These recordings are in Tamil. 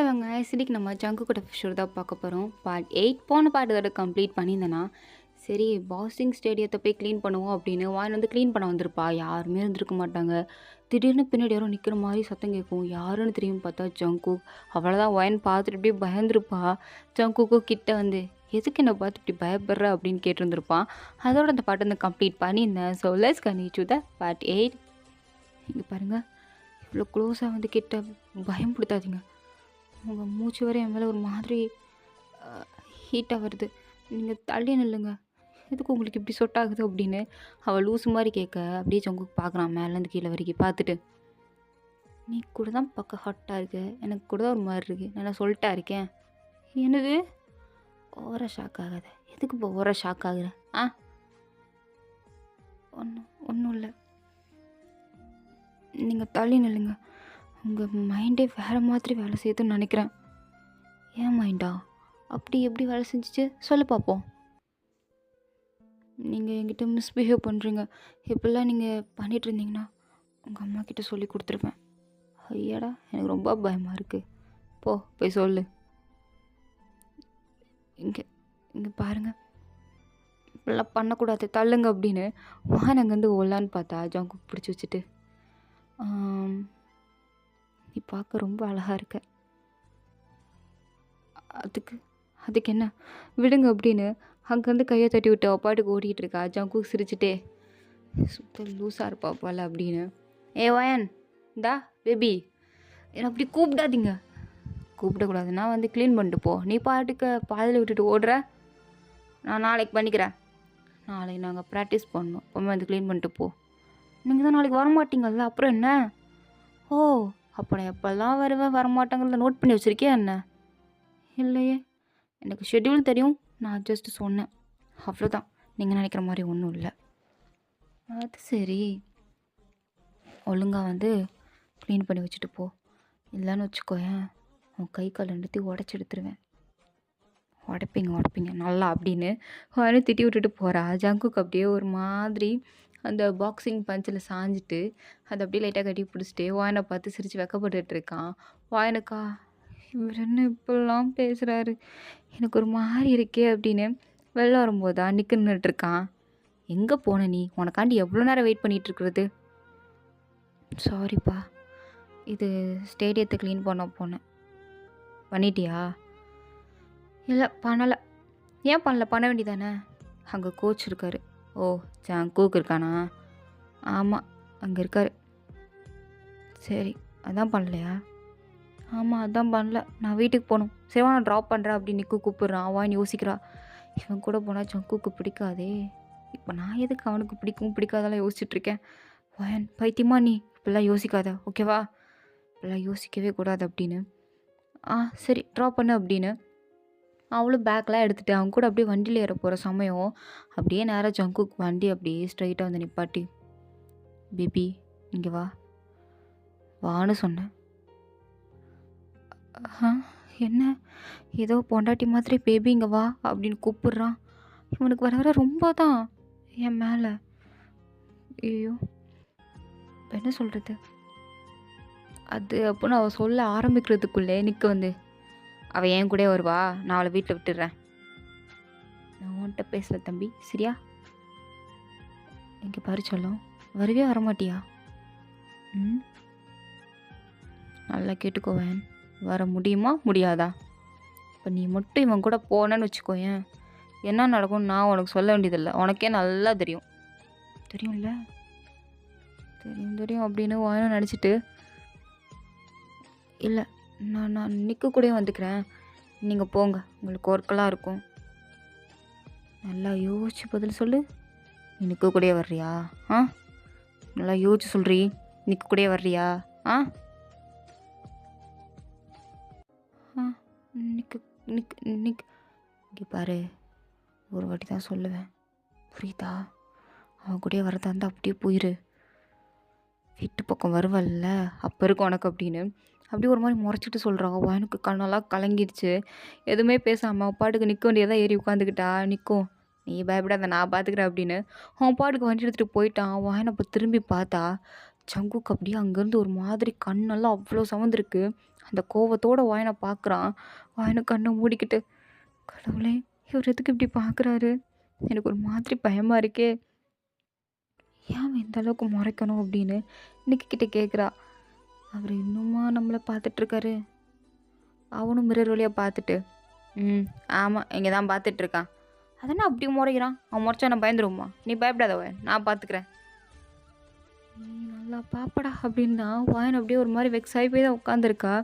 ஹலோங்க. இன்னைக்கு நம்ம ஜங்குக்கோட ஷோ தான் பார்க்க போகிறோம். பார்ட் 8 போன பார்ட்டோட கம்ப்ளீட் பண்ணியிருந்தேன்னா, சரி பாக்ஸிங் ஸ்டேடியத்தை போய் க்ளீன் பண்ணுவோம் அப்படின்னு வாயின் வந்து க்ளீன் பண்ண வந்திருப்பா. யாருமே இருந்திருக்க மாட்டாங்க. திடீர்னு பின்னாடி யாரோ நிற்கிற மாதிரி சத்தம் கேட்கும். யாருன்னு திரும்பி பார்த்தா ஜங்குக். அவ்வளோதான் வாயின் பார்த்துட்டு இப்படியே பயந்துருப்பா. ஜங்குக்கும் கிட்ட வந்து எதுக்கு என்னை பார்த்து இப்படி பயப்படுற அப்படின்னு கேட்டிருந்துருப்பான். அதோட அந்த பாட்டு வந்து கம்ப்ளீட் பண்ணியிருந்தேன். So let's continue the part 8. இங்கே பாருங்கள், இவ்வளோ க்ளோஸாக வந்து கிட்ட பயம் கொடுத்தாதீங்க. உங்கள் மூச்சு வரை என் மேலே ஒரு மாதிரி ஹீட்டாக வருது. நீங்கள் தள்ளி நில்லுங்க. எதுக்கு உங்களுக்கு இப்படி சொட் ஆகுது அப்படின்னு அவள் லூஸு மாதிரி கேட்க, அப்படியே ஜங்குக்கு பார்க்குறான் மேலேருந்து கீழே வரைக்கும் பார்த்துட்டு. நீ கூட தான் பக்கம் ஹாட்டாக இருக்கு, எனக்கு கூட தான் ஒரு மாதிரி இருக்குது, நான் சொல்லிட்டா இருக்கேன். என்னது ஓவரா ஷாக் ஆகாத. எதுக்கு இப்போ ஓவரா ஷாக் ஆகுற? ஒன்றும் இல்லை, நீங்கள் தள்ளி நில்லுங்க. உங்கள் மைண்டே வேறு மாதிரி வேலை செய்யுதுன்னு நினைக்கிறேன். ஏன் மைண்டா அப்படி எப்படி வேலை செஞ்சிச்சு சொல்ல பார்ப்போம். நீங்கள் என்கிட்ட மிஸ்பிஹேவ் பண்ணுறீங்க. இப்படிலாம் நீங்கள் பண்ணிகிட்டு இருந்தீங்கன்னா உங்கள் அம்மா கிட்ட சொல்லி கொடுத்துருப்பேன். ஐயாடா, எனக்கு ரொம்ப பயமாக இருக்குது. போய் சொல்லு. இங்கே பாருங்கள், இப்படிலாம் பண்ணக்கூடாது, தள்ளுங்க அப்படின்னு வான் அங்கேருந்து ஓடலான்னு பார்த்தா ஜங்கு பிடிச்சி வச்சுட்டு, நீ பார்க்க ரொம்ப அழகாக இருக்க, அதுக்கு என்ன விடுங்க அப்படின்னு அங்கேருந்து கையை தட்டி விட்டு அப்பாட்டுக்கு ஓடிக்கிட்டு இருக்கா. ஜங்கு சிரிச்சுட்டே, சுத்த லூஸாக இருப்பா போல அப்படின்னு. வாயன் இந்தா பேபி, என்னை அப்படி கூப்பிடாதீங்க. கூப்பிடக்கூடாது, நான் வந்து க்ளீன் பண்ணிட்டு போ. நீ பாட்டுக்கு பாதியில் விட்டுட்டு ஓடுற. நான் நாளைக்கு பண்ணிக்கிறேன். நாளைக்கு நாங்கள் ப்ராக்டிஸ் பண்ணணும், அப்போமே வந்து க்ளீன் பண்ணிட்டு போ. நீங்கள் தான் நாளைக்கு வரமாட்டீங்கல்ல, அப்புறம் என்ன? அப்போ நான் எப்போல்லாம் வருவேன் வரமாட்டேங்கிறத நோட் பண்ணி வச்சுருக்கேன் என்ன? இல்லையே, எனக்கு ஷெட்யூல் தெரியும், நான் ஜஸ்ட்டு சொன்னேன், அவ்வளோதான். நீங்கள் நினைக்கிற மாதிரி ஒன்றும் இல்லை. அது சரி, ஒழுங்காக வந்து க்ளீன் பண்ணி வச்சுட்டு போ. இல்லைன்னு வச்சுக்கோயேன், உன் கை கால் ரெண்டுத்தையும் உடச்சி எடுத்துருவேன். உடப்பீங்க நல்லா அப்படின்னு அவனே திட்டி விட்டுட்டு போகிறா. ஜங்குக்கு அப்படியே ஒரு மாதிரி அந்த பாக்ஸிங் பஞ்சில் சாஞ்சிட்டு அதை அப்படியே லைட்டாக கட்டி பிடிச்சிட்டு வாயனை பார்த்து சிரித்து வெக்கப்பட்டுட்டு இருக்கான். வாயனுக்கா, இவர் என்ன இப்பெல்லாம் பேசுகிறாரு, எனக்கு ஒரு மாதிரி இருக்கே அப்படின்னு வெளில வரும்போதா நின்றுட்டுருக்கான். எங்கே போன நீ? உனக்காண்டி எவ்வளோ நேரம் வெயிட் பண்ணிகிட்ருக்குறது? சாரிப்பா, இது ஸ்டேடியத்தை க்ளீன் பண்ண போனேன். பண்ணிட்டியா? இல்லை பண்ணலை. ஏன் பண்ண வேண்டியதானே? அங்கே கோச் இருக்கார். ஜங்குக் இருக்கானா? ஆமாம், அங்கே இருக்கார். சரி, அதான் பண்ணலையா? ஆமாம், அதான் பண்ணல. நான் வீட்டுக்கு போகணும். சரி, நான் ட்ராப் பண்ணுறேன் அப்படின்னு நிற்கு கூப்பிட்றான். அவன் யோசிக்கிறா, இவன் கூட போனால் ஜங்குக்கு பிடிக்காதே, இப்போ நான் எதுக்கு அவனுக்கு பிடிக்கும் பிடிக்காதெல்லாம் யோசிச்சுட்ருக்கேன். வயன் பைத்தியமா நீ, இப்படிலாம் யோசிக்காத, ஓகேவா? இப்படிலாம் யோசிக்கவே கூடாது அப்படின்னு. சரி ட்ராப் பண்ணு அப்படின்னு அவளும் பேக்கெலாம் எடுத்துகிட்டு அவங்க கூட அப்படியே வண்டியில் ஏற போகிற சமயம் அப்படியே நேராக ஜங்குக்கு வண்டி அப்படியே ஸ்ட்ரைட்டாக வந்து நிப்பாட்டி, பேபி இங்கே வான்னு சொன்னேன். என்ன ஏதோ பொண்டாட்டி மாதிரி பேபி இங்கே வா அப்படின்னு கூப்பிட்றான். இவனுக்கு வர ரொம்ப தான் என் மேலே. ஐயோ, என்ன சொல்கிறது அது அப்படின்னு அவள் சொல்ல ஆரம்பிக்கிறதுக்குள்ளே நிற்க வந்து, அவள் என் கூட வருவா, நான் அவளை வீட்டில் விட்டுடுறேன். நான் உன்கிட்ட பேசல தம்பி, சரியா? இங்கே பாரு சொல்லும், வரவே வரமாட்டியா? நல்லா கேட்டுக்கோவேன், வர முடியுமா முடியாதா? இப்போ நீ மட்டும் இவன் கூட போனேன்னு வச்சுக்கோயேன், என்ன நடக்கும்னு நான் உனக்கு சொல்ல வேண்டியதில்லை, உனக்கே நல்லா தெரியும்ல. தெரியும் அப்படின்னு வாயனும் நினச்சிட்டு, இல்லை நான் நிற்க கூட வந்துக்கிறேன், நீங்கள் போங்க, உங்களுக்கு ஒர்க்கெல்லாம் இருக்கும். நல்லா யோசிச்சு பதில் சொல்லு. நீ நிற்க கூடயே வர்றியா? நல்லா யோசிச்சு சொல்கிறீ, நிற்க கூடயே வர்றியா? இங்கே பாரு, ஒரு வாட்டி தான் சொல்லுவேன், புரியுதா? அவன் கூடயே வரதா இருந்தால் அப்படியே போயிரு. வீட்டு பக்கம் வருவல்ல, அப்போ இருக்கும் உனக்கு அப்படின்னு அப்படியே ஒரு மாதிரி முறைச்சிட்டு சொல்கிறான். எனக்கு கண்ணெல்லாம் கலங்கிடுச்சு. எதுவுமே பேசாமல் பாட்டுக்கு நிற்க வேண்டியதாக ஏறி உட்காந்துக்கிட்டா. நிற்கும், நீ பயப்படாத, நான் பார்த்துக்கிறேன் அப்படின்னு அவன் பாட்டுக்கு வண்டி எடுத்துகிட்டு போயிட்டான். வாயனை அப்போ திரும்பி பார்த்தா ஜங்குக்கு அப்படியே அங்கேருந்து ஒரு மாதிரி கண்ணெல்லாம் அவ்வளோ சவந்திருக்கு. அந்த கோவத்தோட வாயனை பார்க்குறான். வாயனை கண்ணை மூடிக்கிட்டு, கடவுளே! இவர் எதுக்கு இப்படி பார்க்குறாரு? எனக்கு ஒரு மாதிரி பயமாக இருக்கே. ஏன் அவன் இந்த அளவுக்கு முறைக்கணும் அப்படின்னு நிக்கி கிட்ட கேட்குறா. அவர் இன்னுமா நம்மளை பார்த்துட்ருக்காரு? அவனும் மிரர் வழியாக பார்த்துட்டு, ஆமாம் இங்கே தான் பார்த்துட்ருக்கான். அதென்ன அப்படி முறைக்கிறான்? அவன் முறைச்சா நான் பயந்துருவோமா? நீ பயப்படாதவ, நான் பார்த்துக்கிறேன். நீ நல்லா பாப்படா அப்படின்னா வாயன் அப்படியே ஒரு மாதிரி வெக்ஸ் ஆகி போய் தான் உட்காந்துருக்கா.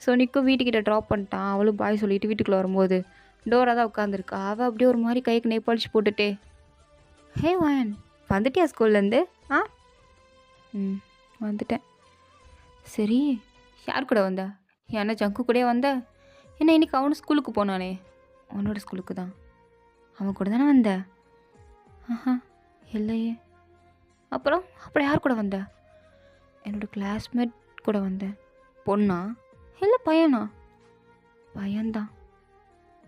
ஸோ நிக்கும் வீட்டுக்கிட்ட ட்ராப் பண்ணிட்டான். அவளும் பாய் சொல்லிட்டு வீட்டுக்குள்ளே வரும்போது டோரா தான் உட்காந்துருக்கா. அவள் அப்படியே ஒரு மாதிரி கைக்கு நெய்பாலிஷ் போட்டுட்டே, ஹே வாயன் வந்துட்டியா ஸ்கூல்லேருந்து? ஆ வந்துட்டேன். சரி, யார் கூட வந்த? என்ன ஜங்கு கூடயே வந்த? என்ன இன்னைக்கு அவனு ஸ்கூலுக்கு போனானே? அவனோட ஸ்கூலுக்கு தான். அவன் கூட தானே வந்த? ஆஹா இல்லையே. அப்புறம் யார் கூட வந்த? என்னோடய கிளாஸ்மேட் கூட வந்தேன். பொண்ணா இல்லை பையனா? பையன்தான்.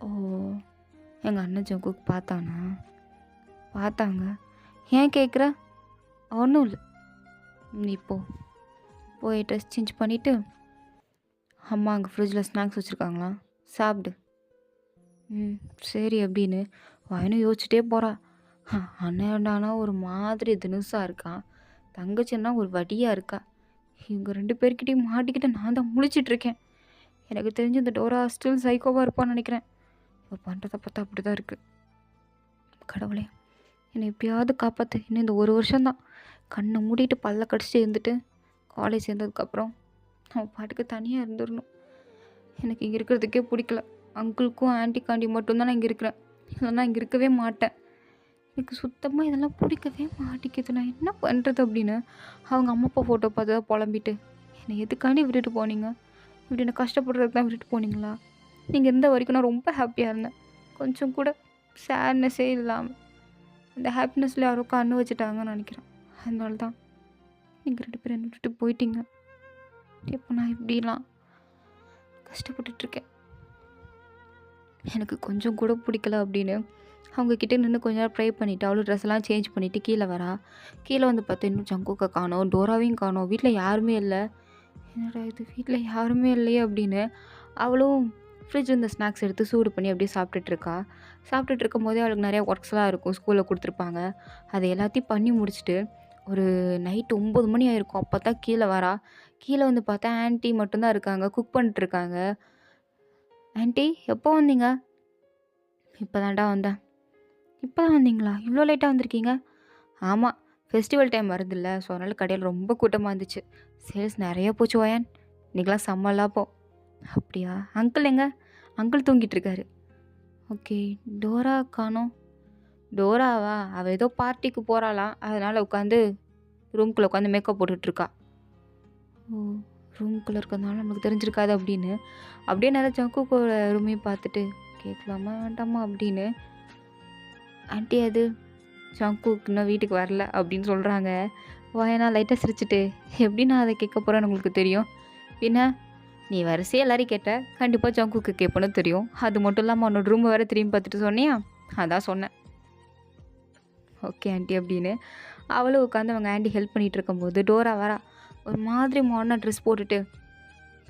ஓ, எங்கள் அண்ணன் ஜங்குக்கு பார்த்தானா? பார்த்தாங்க. ஏன் கேட்குற? ஒன்றும் இல்லை. நீ போய் ட்ரெஸ் சேஞ்ச் பண்ணிவிட்டு அம்மா அங்கே ஃப்ரிட்ஜில் ஸ்நாக்ஸ் வச்சுருக்காங்களா, சாப்பிடு. சரி அப்படின்னு வயனும் யோசிச்சுட்டே போகிறா. அண்ணன்டானா ஒரு மாதிரி தினுசாக இருக்கான், தங்கச்சின்னா ஒரு வடியாக இருக்கா. இவங்க 2 பேர்கிட்டையும் மாட்டிக்கிட்டு நான் தான் முழிச்சிட்ருக்கேன். எனக்கு தெரிஞ்சு இந்த டோரா ஸ்டில் சைக்கோவாக இருப்பான்னு நினைக்கிறேன். இப்போ பண்ணுறதை பார்த்தா அப்படி தான் இருக்குது. கடவுளே, என்னை எப்படியாவது காப்பாற்று. இன்னும் இந்த 1 வருஷம்தான். கண்ணை மூடிட்டு பல்ல கடிச்சிட்டு இருந்துட்டு காலேஜ் சேர்ந்ததுக்கப்புறம் அவன் பாட்டுக்கு தனியாக இருந்துடணும். எனக்கு இங்கே இருக்கிறதுக்கே பிடிக்கல. அங்கிளுக்கும் ஆன்ட்டிக்காண்டி மட்டும்தான் நான் இங்கே இருக்கிறேன். இல்லைன்னா இங்கே இருக்கவே மாட்டேன். எனக்கு சுத்தமாக இதெல்லாம் பிடிக்கவே மாட்டேங்குது. நான் என்ன பண்ணுறது அப்படின்னு அவங்க அம்மா அப்பா ஃபோட்டோ பார்த்து தான் புலம்பிட்டு, என்னை எதுக்காண்டி விட்டுட்டு போனீங்க? இப்படி என்னை கஷ்டப்படுறதுக்கு தான் விட்டுட்டு போனீங்களா? நீங்கள் இருந்த வரைக்கும் நான் ரொம்ப ஹாப்பியாக இருந்தேன். கொஞ்சம் கூட சேட்னஸே இல்லாமல் அந்த ஹாப்பினஸில் யாரோ கண்ணு வச்சுட்டாங்கன்னு நினைக்கிறேன். அதனால தான் நீங்கள் 2 பேரும் என்னை விட்டுட்டு போயிட்டீங்க. இப்போ நான் இப்படிலாம் கஷ்டப்பட்டுட்ருக்கேன். எனக்கு கொஞ்சம் கூட பிடிக்கல அப்படின்னு அவங்கக்கிட்ட நின்று கொஞ்ச நேரம் ப்ரே பண்ணிவிட்டு அவளும் ட்ரெஸ்லாம் சேஞ்ச் பண்ணிவிட்டு கீழே வரா. கீழே வந்து பார்த்தா இன்னும் ஜங்குக்கை காணோம், டோராவையும் காணோம். வீட்டில் யாருமே இல்லை. என்னடா இது, வீட்டில் யாருமே இல்லையே அப்படின்னு அவளும் ஃப்ரிட்ஜ் இந்த ஸ்நாக்ஸ் எடுத்து சூடு பண்ணி அப்படியே சாப்பிட்டுட்ருக்கா. சாப்பிட்டுட்டு இருக்கும் போதே அவளுக்கு நிறையா ஒர்க்ஸ்லாம் இருக்கும், ஸ்கூலில் கொடுத்துருப்பாங்க. அதை எல்லாத்தையும் பண்ணி முடிச்சுட்டு ஒரு நைட்டு 9 மணி ஆயிருக்கும். அப்போ தான் கீழே வரா. கீழே வந்து பார்த்தா ஆன்ட்டி மட்டும்தான் இருக்காங்க, குக் பண்ணிட்டுருக்காங்க. ஆன்ட்டி எப்போ வந்தீங்க? இப்போ தான்டா வந்தேன். இப்போ தான் வந்தீங்களா? இவ்வளோ லேட்டாக வந்திருக்கீங்க? ஆமாம், ஃபெஸ்டிவல் டைம் வருதுல்ல, ஸோ அதனால் கடையில் ரொம்ப கூட்டமாக இருந்துச்சு. சேல்ஸ் நிறைய போச்சு வாயன். இன்றைக்கெலாம் செம்ம லாபம். அப்படியா? அங்கிள் எங்க? அங்கிள் தூங்கிட்டு இருக்காரு. ஓகே, டோரா காணோம். டோராவா? அவள் ஏதோ பார்ட்டிக்கு போகிறாளாம், அதனால் உட்காந்து ரூம்குள்ளே உட்காந்து மேக்கப் போட்டுட்ருக்கா. ஓ, ரூம்குள்ளே இருக்கிறதுனால நமக்கு தெரிஞ்சிருக்காது அப்படின்னு அப்படியே நிறைய ஜங்குக்கோட ரூமையும் பார்த்துட்டு கேட்கலாமா வேண்டாமா அப்படின்னு, ஆன்ட்டி அது ஜங்குக் இன்னும் வீட்டுக்கு வரல அப்படின்னு சொல்கிறாங்க. வாயனா லைட்டாக சிரிச்சிட்டு, எப்படி நான் அதை கேட்க போகிறேன்னு உங்களுக்கு தெரியும்? பின்ன நீ வரிசையாக எல்லாரையும் கேட்ட, கண்டிப்பாக ஜங்குக்கு கேட்போன்னு தெரியும். அது மட்டும் இல்லாமல் அவனோட ரூமை வேறு திரும்பி பார்த்துட்டு சொன்னியா? அதான் சொன்னேன். ஓகே ஆன்ட்டி அப்படின்னு அவளும் உட்காந்து அவங்க ஆன்ட்டி ஹெல்ப் பண்ணிகிட்டு இருக்கும்போது டோரா வரா. ஒரு மாதிரி மாடர்னாக ட்ரெஸ் போட்டுட்டு,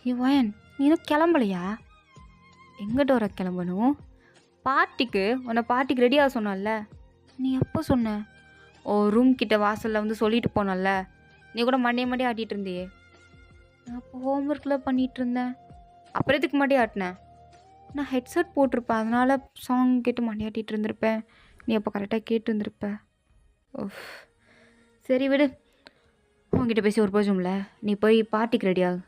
ஏ வாயன் நீ இன்னும் கிளம்பலையா? எங்கே டோரா கிளம்பணும்? பார்ட்டிக்கு, உன்னை பார்ட்டிக்கு ரெடியாக சொன்னல. நீ எப்போ சொன்ன? ஓ, ரூம் கிட்ட வாசலில் வந்து சொல்லிட்டு போனல. நீ கூட மண்டே ஆட்டிகிட்டு இருந்தியே. நான் அப்போ ஹோம்ஒர்க்கில் பண்ணிகிட்டு இருந்தேன். அப்புறம் எதுக்கு மண்டே ஆட்டினேன்? நான் ஹெட்செட் போட்டிருப்பேன், அதனால் சாங் கேட்டு மண்டே ஆட்டிகிட்டு இருந்திருப்பேன். நீ அப்போ கரெக்டாக கேட்டு இருந்திருப்ப. ஓஃப், சரி விடு, உங்ககிட்ட பேசி ஒரு போஜும்ல. நீ போய் பார்ட்டிக்கு ரெடியாகு.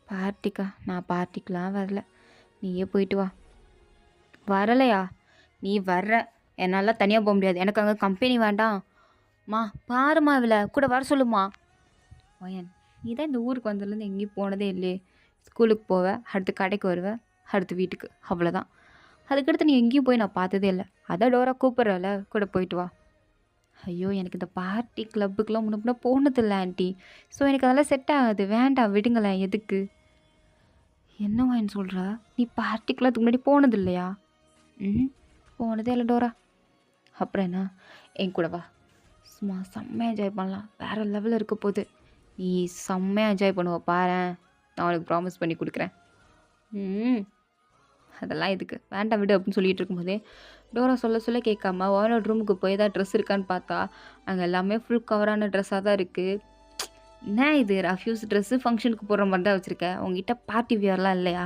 பார்ட்டிக்கா? நான் பார்ட்டிக்கெலாம் வரல, நீயே போயிட்டு வா. வரலையா? நீ வர்ற, என்னால் தனியாக போக முடியாது, எனக்கு அங்கே கம்பெனி வேண்டாம்மா. பாருமா, இவளை கூட வர சொல்லுமா. ஓயன், நீ தான் இந்த ஊருக்கு வந்ததுலேருந்து எங்கேயும் போனதே இல்லையே. ஸ்கூலுக்கு போவேன், அடுத்து கடைக்கு வருவேன், அடுத்து வீட்டுக்கு, அவ்வளோதான். அதுக்கடுத்து நீ எங்கேயும் போய் நான் பார்த்ததே இல்லை. அதான் டோரா கூப்பிட்றல, கூட போயிட்டு வா. ஐயோ, எனக்கு இந்த பார்ட்டி கிளப்புக்கெலாம் முன்ன போனதில்லை ஆன்ட்டி, ஸோ எனக்கு அதெல்லாம் செட் ஆகாது. வேண்டாம், விடுங்களேன். எதுக்கு? என்ன வாயின்னு சொல்கிற? நீ பார்ட்டிக்கெலாம் அதுக்கு முன்னாடி போனது இல்லையா? போனதே இல்லை டோரா. அப்புறம் என்ன, என் கூட வா, சும்மா செம்மையாக என்ஜாய் பண்ணலாம். வேறு லெவலில் இருக்க போகுது. நீ செம்மையாக என்ஜாய் பண்ணுவ பாரேன். நான் உனக்கு ப்ராமிஸ் பண்ணி கொடுக்குறேன். ம் அதெல்லாம் எதுக்கு வேண்டாம் விடு அப்படின்னு சொல்லிட்டு இருக்கும்போதே டோரா சொல்ல சொல்ல கேட்காம வாயனோட ரூமுக்கு போய் ஏதாவது ட்ரெஸ் இருக்கான்னு பார்த்தா அங்கே எல்லாமே ஃபுல் கவரான ட்ரெஸ்ஸாக தான் இருக்குது. என்ன இது ரஃப்யூஸ் ட்ரெஸ்ஸு ஃபங்க்ஷனுக்கு போடுற மாதிரி தான் வச்சுருக்கேன், உங்ககிட்ட பார்ட்டி வியர்லாம் இல்லையா?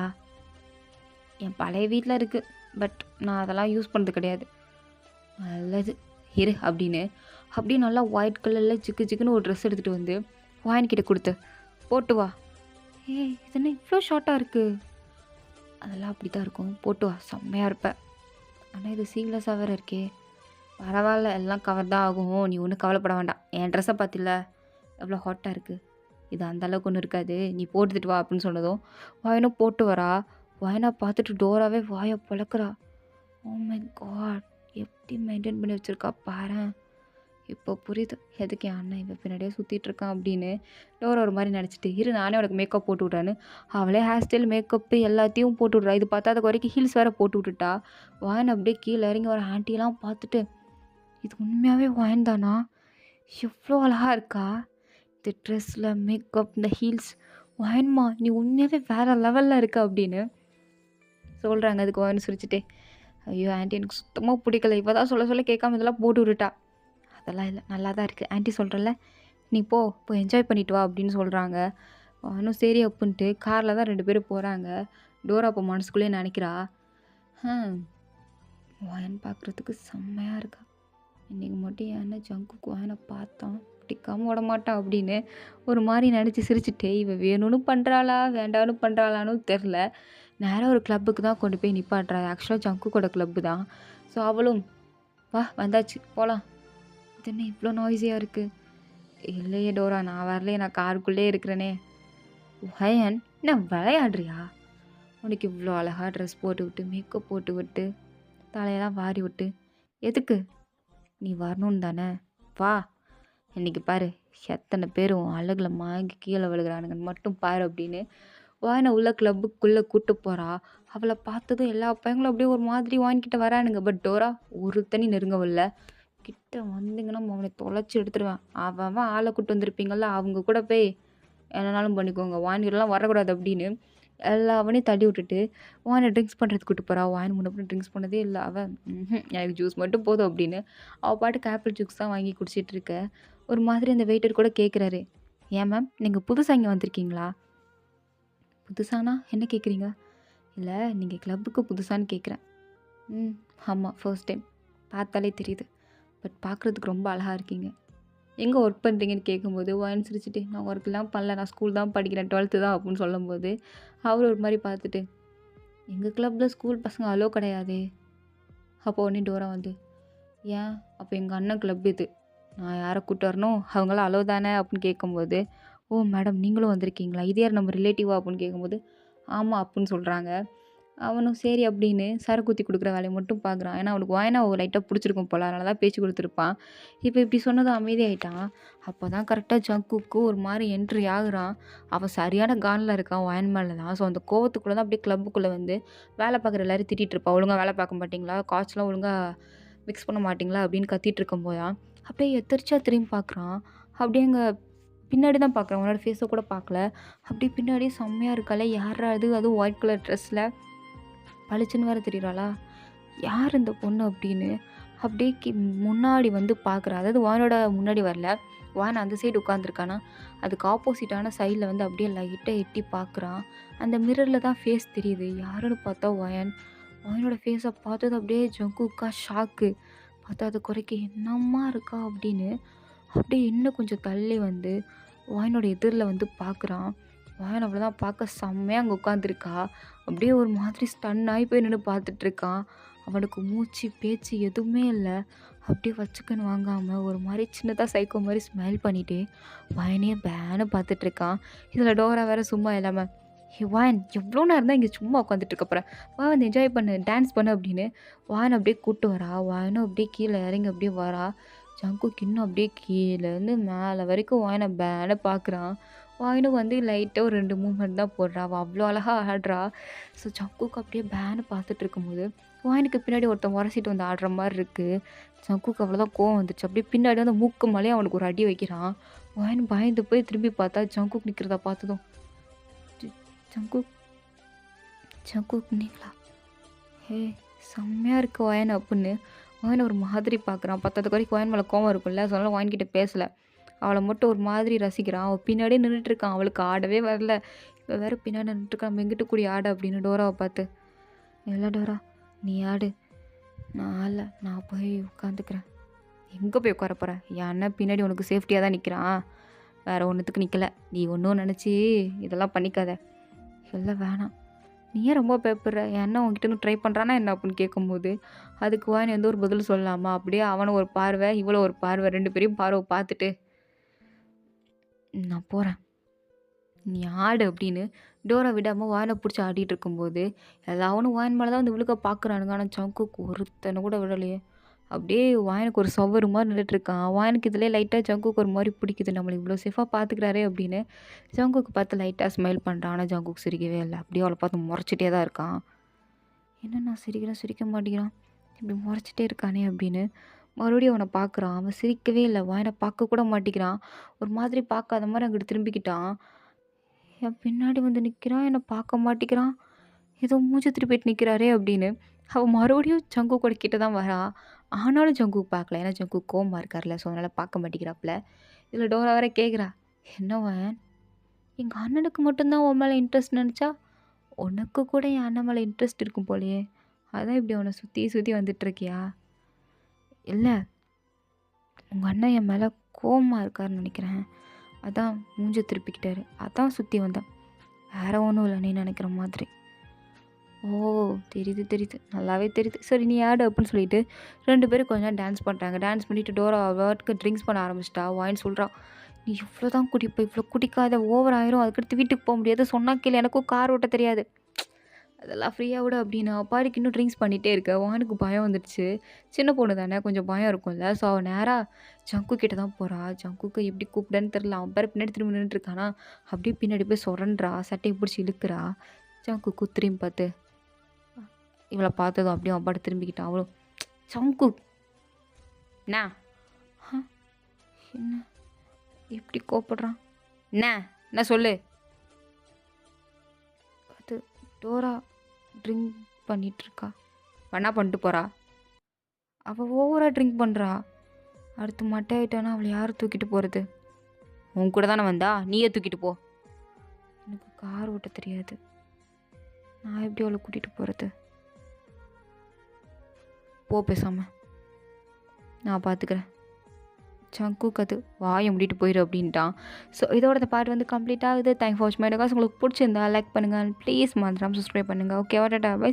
என் பழைய வீட்டில் இருக்குது, பட் நான் அதெல்லாம் யூஸ் பண்ணது கிடையாது. நல்லது இரு அப்படின்னு அப்படியே நல்லா ஒயிட் கலரில் ஜிக்கு ஜிக்குன்னு ஒரு ட்ரெஸ் எடுத்துகிட்டு வந்து வாயன்கிட்ட கொடுத்து போட்டு வா. இது என்ன இவ்வளோ ஷார்ட்டாக இருக்குது? அதெல்லாம் அப்படி தான் இருக்கும், போட்டு வா செம்மையாக இருப்பேன். ஆனால் இது சீவ்லெஸ்ஸாக வேறு இருக்கே. பரவாயில்ல எல்லாம் கவர் தான் ஆகும், நீ ஒன்றும் கவலைப்பட வேண்டாம். என் ட்ரெஸ்ஸை பார்த்தில்ல எவ்வளோ ஹாட்டாக இருக்குது, இது அந்தளவுக்கு ஒன்றும் இருக்காது, நீ போட்டுட்டு வா அப்படின்னு சொன்னதும் வாயனும் போட்டு வரா. வாயனா பார்த்துட்டு டோராவே வாயை பழக்கிறா. ஓ மை காட், எப்படி மெயின்டைன் பண்ணி வச்சுருக்கா பாரேன். இப்போ புரியுது எதுக்கு என் அண்ணன் இவன் பின்னாடியே சுற்றிட்டு இருக்கான் அப்படின்னு. டோரா ஒரு மாதிரி நினச்சிட்டு இரு நானே உனக்கு மேக்கப் போட்டு விட்றான்னு அவளே ஹேர் ஸ்டைல் மேக்கப்பு எல்லாத்தையும் போட்டு விட்றா. இது பார்த்தாத வரைக்கும் ஹீல்ஸ் வேறு போட்டு விட்டுட்டா. வாயன் அப்படியே கீழே இறங்கி வர ஆண்டிலாம் பார்த்துட்டு இது உண்மையாகவே வாயன் தானா, எவ்வளோ அழகாக இருக்கா இந்த ட்ரெஸ்ஸில், மேக்கப், இந்த ஹீல்ஸ், வாயன்மா நீ உண்மையாகவே வேறு லெவலில் இருக்க அப்படின்னு சொல்கிறாங்க. அதுக்கு வாயன் சிரிச்சுட்டே ஐயோ ஆண்டி எனக்கு சுத்தமாக பிடிக்கல, இப்போ தான் சொல்ல சொல்ல கேட்காம இதெல்லாம் போட்டு விட்டுட்டா. அதெல்லாம் இல்லை நல்லா தான் இருக்குது ஆண்டி சொல்கிறல்ல, நீ போ என்ஜாய் பண்ணிட்டு வா அப்படின்னு சொல்கிறாங்க. இன்னும் சரி அப்புன்ட்டு காரில் தான் 2 பேரும் போகிறாங்க. டோரா அப்போ மனசுக்குள்ளேயே நினைக்கிறா, வாயன் பார்க்குறதுக்கு செம்மையாக இருக்கா, இன்றைக்கி மட்டும் ஏன்னா ஜங்குக்கு வாயனை பார்த்தான் பிடிக்காம விட மாட்டான் அப்படின்னு ஒரு மாதிரி நினச்சி சிரிச்சுட்டே இவ வேணும்னு பண்ணுறாளா வேண்டாம்னு பண்ணுறாளான்னு தெரில. நேராக ஒரு கிளப்புக்கு தான் கொண்டு போய் நிப்பாட்டுறா. ஆக்சுவலாக ஜங்குக்கோட கிளப்பு தான். ஸோ அவளும் வா வந்தாச்சு போகலாம். இது என்ன இவ்வளோ நாய்ஸியாக இருக்குது? இல்லையே டோரா நான் வரலையே, நான் காருக்குள்ளே இருக்கிறேனே. வயன் என்ன விளையாடுறியா? உனக்கு இவ்வளோ அழகாக ட்ரெஸ் போட்டு விட்டு மேக்கப் போட்டு விட்டு தலையெல்லாம் வாரி விட்டு எதுக்கு? நீ வரணும்னு தானே, வா இன்றைக்கி பாரு எத்தனை பேரும் அழகில் வாங்கி கீழே விழுகிறானுங்கன்னு மட்டும் பாரு அப்படின்னு வாயனை உள்ள கிளப்புக்குள்ளே கூப்பிட்டு போகிறா. அவளை பார்த்ததும் எல்லா பையங்களும் அப்படியே ஒரு மாதிரி வாங்கிக்கிட்ட வரானுங்க. பட் டோரா ஒருத்தனி நெருங்கவில்லை. கிட்ட வந்தீங்கன்னா அவனை தொலைச்சி எடுத்துருவேன். அவன் ஆளை கூட்டு வந்திருப்பீங்கள்ல அவங்க கூட போய் என்னன்னாலும் பண்ணிக்கோங்க, வாங்கிடலாம் வரக்கூடாது அப்படின்னு எல்லாவனையும் தள்ளி விட்டுட்டு வாயினை ட்ரிங்க்ஸ் பண்ணுறதுக்கு கூட்டு போகிறா. வாயின் முன்னப்படி ட்ரிங்க்ஸ் பண்ணதே இல்லை அவன். எனக்கு ஜூஸ் மட்டும் போதும் அப்படின்னு அவள் பாட்டுக்கு ஆப்பிள் ஜூஸ் தான் வாங்கி குடிச்சிட்டு இருக்க. ஒரு மாதிரி அந்த வெயிட்டர் கூட கேட்குறாரு, ஏன் மேம் நீங்கள் புதுசாக இங்கே வந்திருக்கீங்களா? புதுசானா என்ன கேட்குறீங்க? இல்லை நீங்கள் கிளப்புக்கு புதுசான்னு கேட்குறேன். ஆமாம் ஃபர்ஸ்ட் டைம், பார்த்தாலே தெரியுது, பட் பார்க்குறதுக்கு ரொம்ப அழகாக இருக்கீங்க. எங்கே ஒர்க் பண்ணுறீங்கன்னு கேட்கும்போது வாயின் சிரிச்சுட்டு நான் ஒர்க்லாம் பண்ணல, நான் ஸ்கூல் தான் படிக்கிறேன் 12th தான் அப்படின்னு சொல்லும்போது அவர் ஒரு மாதிரி பார்த்துட்டு எங்கள் கிளப்பில் ஸ்கூல் பசங்க அலோ கிடையாதே. அப்போ உடனே டோரா வந்து ஏன் அப்போ எங்கள் அண்ணன் கிளப் இது, நான் யாரை கூப்பிட்டு வரணும், அவங்களாம் அலோ தானே அப்படின்னு கேட்கும்போது ஓ மேடம் நீங்களும் வந்திருக்கீங்களா, இது யார் நம்ம ரிலேட்டிவா அப்படின்னு கேட்கும்போது ஆமாம் அப்படின்னு சொல்கிறாங்க. அவனும் சரி அப்படின்னு சரக்குத்தி கொடுக்குற வேலையை மட்டும் பார்க்குறான். ஏன்னா அவனுக்கு வாயினா லைட்டாக பிடிச்சிருக்கும் போல, அதனால தான் பேச்சு கொடுத்துருப்பான். இப்போ இப்படி சொன்னதும் அமைதியாயிட்டான். அப்போ தான் கரெக்டாக ஜங்குக்கு ஒரு மாதிரி என்ட்ரி ஆகுறான். அவன் சரியான கானில் இருக்கான் வாயன் மேலே தான். ஸோ அந்த கோவத்துக்குள்ளே தான் அப்படியே கிளப்புக்குள்ளே வந்து வேலை பார்க்குற எல்லாரும் திட்டிகிட்டு இருப்பான். ஒழுங்காக வேலை பார்க்க மாட்டிங்களா, காய்ச்சலாம் ஒழுங்காக மிக்ஸ் பண்ண மாட்டிங்களா அப்படின்னு கத்திட்டு இருக்கும்போது தான் அப்படியே எத்திரிச்சா திரும்பி பார்க்குறான். அப்படியே அங்கே பின்னாடி தான் பார்க்குறான், உன்னோட ஃபேஸை கூட பார்க்கல. அப்படியே பின்னாடியே செம்மையாக இருக்கால, யாரா அது, அதுவும் ஒயிட் கலர் ட்ரெஸ்ஸில் பளிச்சுன்னு வேறு தெரியுறாளா, யார் இந்த பொண்ணு அப்படின்னு அப்படியே முன்னாடி வந்து பார்க்குறா. அதாவது வானோட முன்னாடி வரல, வான் அந்த சைடு உட்காந்துருக்கானா அதுக்கு ஆப்போசிட்டான சைடில் வந்து அப்படியே லைட்டாக எட்டி பார்க்குறான். அந்த மிரரில் தான் ஃபேஸ் தெரியுது. யாருன்னு பார்த்தா வாயனோட ஃபேஸை பார்த்தது அப்படியே ஜங்குக்கா ஷாக்கு. பார்த்தா அது குறைக்க என்னம்மா இருக்கா அப்படின்னு அப்படியே இன்னும் கொஞ்சம் தள்ளி வந்து வாயனோட எதிரில் வந்து பார்க்குறான். வாயன் அவ்வளோதான் பார்க்க செம்மையாக அங்கே உட்காந்துருக்கா. அப்படியே ஒரு மாதிரி ஸ்டன் ஆகி போய் நின்று பார்த்துட்ருக்கான். அவனுக்கு மூச்சு பேச்சு எதுவுமே இல்லை. அப்படியே வச்சுக்கன்னு வாங்காமல் ஒரு மாதிரி சின்னதாக சைக்கோ மாதிரி ஸ்மைல் பண்ணிவிட்டு வாயனையே பேனு பார்த்துட்ருக்கான். இதில் டோரா வேறு சும்மா இல்லாமல் வாயன் எவ்வளோ நேரம் தான் இங்கே சும்மா உட்காந்துட்ருக்கப்புறம் வா வந்து என்ஜாய் பண்ணு டான்ஸ் பண்ணு அப்படின்னு வாயன் அப்படியே கூப்பிட்டு வரா. வாயனும் அப்படியே கீழே இறங்கி அப்படியே வரா. ஜங்குக்கு இன்னும் அப்படியே கீழேருந்து மேலே வரைக்கும் வாயனை பேனை பார்க்குறான். வாயினும் வந்து லைட்டாக ஒரு 2 மூமெண்ட் தான் போடுறா. அவள் அவ்வளோ அழகாக ஆடுறா. ஸோ ஜங்குக்கு அப்படியே பேனை பார்த்துட்டு இருக்கும்போது வாயினுக்கு பின்னாடி ஒருத்தன் உரசிட்டு வந்து ஆடுற மாதிரி இருக்குது. ஜங்குக்கு அவ்வளோதான் கோவம் வந்துச்சு. அப்படியே பின்னாடி வந்து மூக்கு மேலேயே அவனுக்கு ஒரு அடி வைக்கிறான். வாயின் பயந்து போய் திரும்பி பார்த்தா ஜங்குக்கு நிற்கிறத பார்த்ததும் ஜங்குக் ஜங்குக் நீங்களா? ஹே, செம்மையாக இருக்கு ஒயன் அப்படின்னு ஒயன் ஒரு மாதிரி பார்க்குறான். பத்தாத குறைக்கு ஒயன் மேலே கோவம் இருக்கும்ல, ஸோ அதனால ஒயன்கிட்ட பேசலை. அவளை மட்டும் ஒரு மாதிரி ரசிக்கிறான். அவள் பின்னாடியே நின்றுட்டுருக்கான். அவளுக்கு ஆடவே வரல. இப்போ வேறு பின்னாடி நின்றுட்டுருக்கான். நம்ம எங்கிட்ட கூடி ஆடு அப்படின்னு டோராவை பார்த்து. இல்லை டோரா, நீ ஆடு, நான் ஆடல, நான் போய் உட்காந்துக்கிறேன். எங்கே போய் உட்கார போகிறேன்? என் அண்ணன் பின்னாடி உனக்கு சேஃப்டியாக தான் நிற்கிறான், வேறு ஒன்றுத்துக்கு நிற்கலை. நீ ஒன்றும் நினச்சி இதெல்லாம் பண்ணிக்காத. இல்லை வேணாம், நீ ஏன் ரொம்ப பயப்படுற? என் அண்ணன் உங்ககிட்ட ட்ரை பண்ணுறானா என்ன அப்படின்னு கேட்கும்போது அதுக்கு வாயின் எந்த ஒரு பதில் சொல்லலாமா? அப்படியே அவனை ஒரு பார்வை, இவ்வளோ ஒரு பார்வை, 2 பேரையும் பார்வை பார்த்துட்டு நான் போகிறேன், நீ ஆடு அப்படின்னு டோரை விடாமல் வாயினை பிடிச்சி ஆடிட்டு இருக்கும்போது எல்லாவனும் வாயின் மேலே தான் வந்து இவளுக்க பார்க்குறானுங்க. ஆனால் ஜங்குக்கு ஒருத்தனை கூட விடலையே. அப்படியே வாயனுக்கு ஒரு சவ்வறு மாதிரி நின்றுட்டுருக்கான். வாயனுக்கு இதிலே லைட்டாக ஜங்குக்கு ஒரு மாதிரி பிடிக்குது, நம்மளை இவ்வளோ சேஃபாக பார்த்துக்கிறாரே அப்படின்னு ஜங்குக்கு பார்த்து லைட்டாக ஸ்மைல் பண்ணுறான். ஆனால் ஜங்குக்கு சிரிக்கவே இல்லை. அப்படியே அவளை பார்த்து முறைச்சிட்டே தான் இருக்கான். என்ன நான் சிரிக்கிறேன், சிரிக்க மாட்டேங்கிறான், இப்படி முறைச்சிட்டே இருக்கானே அப்படின்னு மறுபடியும் அவனை பார்க்குறான். அவன் சிரிக்கவே இல்லை, வாயனை பார்க்க கூட மாட்டேங்கிறான். ஒரு மாதிரி பார்க்காத மாதிரி அங்கிட்டு திரும்பிக்கிட்டான். என் பின்னாடி வந்து நிற்கிறான், என்னை பார்க்க மாட்டேங்கிறான், ஏதோ மூஞ்சி திருப்பிட்டு நிற்கிறாரே அப்படின்னு அவள் மறுபடியும் ஜங்குக்கோட கிட்ட தான் வரா. ஆனாலும் ஜங்குக்கு பார்க்கல, ஏன்னா ஜங்குக்கு கோவமாக இருக்கார்ல, ஸோ அதனால் பார்க்க மாட்டேங்கிறாப்புல. இதில் டோரா வேற கேட்குறா, என்ன வாயன், எங்கள் அண்ணனுக்கு மட்டும்தான் உன் மேலே இன்ட்ரெஸ்ட் நினச்சா உனக்கு கூட என் அண்ணன் மேலே இன்ட்ரெஸ்ட் இருக்கும் போலையே, அதான் இப்படி அவனை சுற்றி சுற்றி வந்துட்டுருக்கியா? இல்லை, உங்கள் அண்ணன் என் மேலே கோவமாக இருக்காருன்னு நினைக்கிறேன், அதான் மூஞ்சி திருப்பிக்கிட்டாரு, அதான் சுற்றி வந்தேன், வேற ஒன்றும் இல்லை நீ நினைக்கிற மாதிரி. ஓ, தெரியுது தெரியுது, நல்லாவே தெரியுது, சரி நீ ஆடு அப்படின்னு சொல்லிட்டு 2 பேரும் கொஞ்சம் நேரம் டான்ஸ் பண்ணுறாங்க. டான்ஸ் பண்ணிவிட்டு டோரா அவளுக்கு ட்ரிங்க்ஸ் பண்ண ஆரம்பிச்சிட்டா. வாயின் சொல்கிறான், நீ இவ்வளோ தான் குடிப்ப, இவ்வளோ குடிக்காத, ஓவர் ஆயிரும், அதுக்கடுத்து வீட்டுக்கு போக முடியாது, சொன்னா கேளு, எனக்கும் கார் ஓட்ட தெரியாது, அதெல்லாம் ஃப்ரீயாக விட அப்படின்னு அப்பாடிக்கு இன்னும் ட்ரிங்க்ஸ் பண்ணிகிட்டே இருக்க. வானுக்கு பயம் வந்துடுச்சு. சின்ன பொண்ணு தானே, கொஞ்சம் பயம் இருக்கும்ல. ஸோ அவள் நேராக ஜங்கு கிட்ட தான் போகிறா. ஜங்குக்கு எப்படி கூப்பிடன்னு தெரில, அவன் பேர் பின்னாடி திரும்பி நின்றுட்டுருக்கானா, அப்படியே பின்னாடி போய் சொரன்றா, சட்டையை பிடிச்சி இழுக்கிறா. ஜங்குக்கு திரும்பி பார்த்து இவளை பார்த்ததும் அப்படியே அவன் பாட்டு திரும்பிக்கிட்டான். அவளும் ஜங்கு என்ன என்ன எப்படி கோப்படுறான், என்ன சொல்லு. அது டோரா ட்ரிங்க் பண்ணிகிட்ருக்கா. பண்ணிட்டு போகிறா, அவள் ஓவராக ட்ரிங்க் பண்ணுறா. அடுத்து மட்டை ஆகிட்டானா அவளை யார் தூக்கிட்டு போகிறது? உன் கூட தானே வந்தா, நீயே தூக்கிட்டு போ. எனக்கு கார் ஓட்ட தெரியாது, நான் எப்படி அவளை கூட்டிகிட்டு போகிறது? போ பேசாமல், நான் பார்த்துக்கிறேன். ஜங்குக்கு அது வாயை முடிட்டு போயிடு அப்படின்ட்டான். ஸோ இதோட இந்த பாட்டு வந்து கம்ப்ளீட் ஆகுது. தேங்க்ஸ் ஃபார் வாட்சிங் மை வீடியோஸ். உங்களுக்கு பிடிச்சிருந்தா லைக் பண்ணுங்கள், ப்ளீஸ் மறந்துடாமல் சப்ஸ்கிரைப் பண்ணுங்கள். ஓகே, வாட்டா பை.